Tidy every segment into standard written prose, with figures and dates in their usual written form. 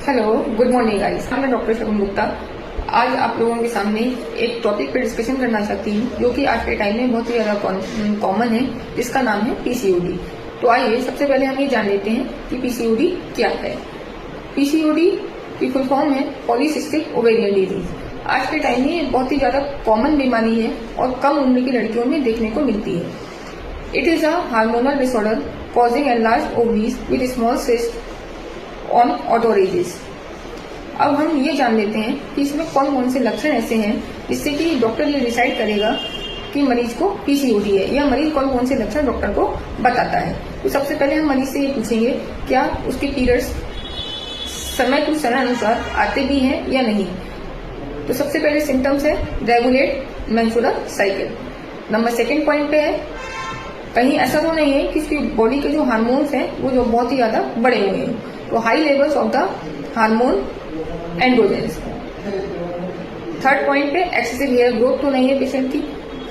Hello, good morning guys. मैं doctor शगुन गुप्ता आज आप लोगों के सामने एक टॉपिक पर डिस्कशन करना चाहती हूँ जो कि आज के टाइम में बहुत ही ज्यादा कॉमन है, जिसका नाम है पीसीओडी। तो आइए सबसे पहले हम ये जान लेते हैं कि पीसीओडी क्या है। पीसीओडी की फुल फॉर्म है पॉलीसिस्टिक ओवेरियन डिजीज। आज के टाइम में बहुत ही ज्यादा कॉमन बीमारी है और कम उम्र की लड़कियों में देखने को मिलती है। It is a hormonal disorder causing enlarged ovaries with small cyst on ऑटोरेजिस। अब हम ये जान लेते हैं कि इसमें कौन कौन से लक्षण ऐसे हैं जिससे कि डॉक्टर ये डिसाइड करेगा कि मरीज को पीसीओडी है, या मरीज कौन कौन से लक्षण डॉक्टर को बताता है। तो सबसे पहले हम मरीज से ये पूछेंगे क्या उसके पीरियड्स समय टू समय अनुसार आते भी हैं या नहीं। तो सबसे पहले सिम्टम्स है regulate menstrual cycle. Number second point पे है कहीं ऐसा तो नहीं है कि उसकी बॉडी के जो हार्मोन्स हैं वो जो बहुत ही ज्यादा बढ़े हुए हैं, तो high levels of the hormone androgens. Third point पे एक्सेसिव हेयर ग्रोथ तो नहीं है पेशेंट की।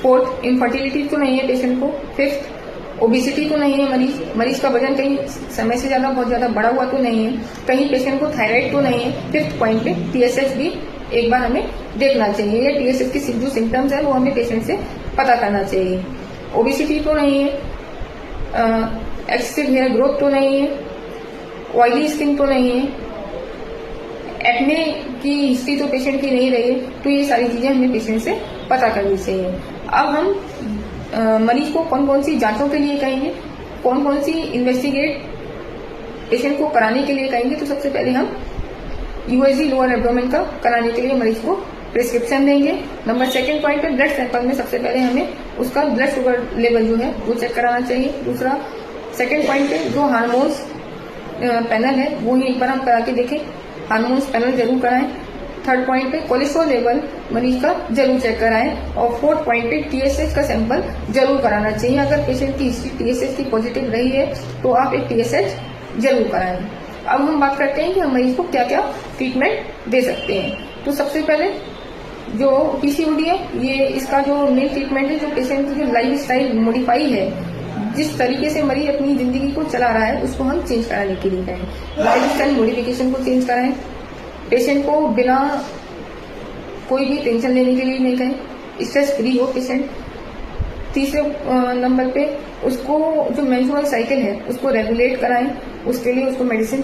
फोर्थ, इनफर्टिलिटी तो नहीं है पेशेंट को। फिफ्थ, ओबिसिटी तो नहीं है मरीज का वजन कहीं समय से ज्यादा बहुत ज्यादा बढ़ा हुआ तो नहीं है। कहीं पेशेंट को थायराइड तो नहीं है। फिफ्थ पॉइंट पे टीएसएच भी एक बार हमें देखना चाहिए, या टीएसएच की जो सिम्टम्स है वो हमें पेशेंट से पता करना चाहिए। ओबिसिटी तो नहीं है, एक्सेसिव हेयर ग्रोथ तो नहीं है, ऑयली स्किन तो नहीं है, एक्ने की हिस्ट्री तो पेशेंट की नहीं रही है। तो ये सारी चीजें हमें पेशेंट से पता करनी चाहिए। अब हम मरीज को कौन कौन सी जांचों के लिए कहेंगे, कौन कौन सी इन्वेस्टिगेट पेशेंट को कराने के लिए कहेंगे। तो सबसे पहले हम यूएसजी लोअर एब्डोमेन का कराने के लिए मरीज को प्रिस्क्रिप्शन देंगे। नंबर सेकंड पॉइंट पे ब्लड सैंपल में सबसे पहले हमें उसका ब्लड शुगर लेवल जो है वो चेक कराना चाहिए। दूसरा सेकंड पॉइंट पे जो हार्मोन्स पैनल है वो ही एक बार हम करा के देखें, हार्मोन्स पैनल जरूर कराएं। थर्ड पॉइंट पे कोलेस्ट्रॉल लेवल मरीज का जरूर चेक कराएं। और फोर्थ पॉइंट पे टीएसएच का सैंपल जरूर कराना चाहिए। अगर पेशेंट की हिस्ट्री टीएसएच की पॉजिटिव रही है तो आप एक टीएसएच जरूर कराएं। अब हम बात करते हैं कि हम मरीज को क्या क्या ट्रीटमेंट दे सकते हैं। तो सबसे पहले जो पीसीओडी है ये इसका जो मेन ट्रीटमेंट है, जो पेशेंट की जो लाइफ स्टाइल मॉडिफाई है, जिस तरीके से मरीज अपनी जिंदगी को चला रहा है उसको हम चेंज कराने के लिए कहें। लाइफ स्टाइल मॉडिफिकेशन को चेंज कराएं। पेशेंट को बिना कोई भी टेंशन लेने के लिए नहीं कहें, स्ट्रेस फ्री हो पेशेंट। तीसरे नंबर पे उसको जो मेंस्ट्रुअल साइकिल है उसको रेगुलेट कराएं, उसके लिए उसको मेडिसिन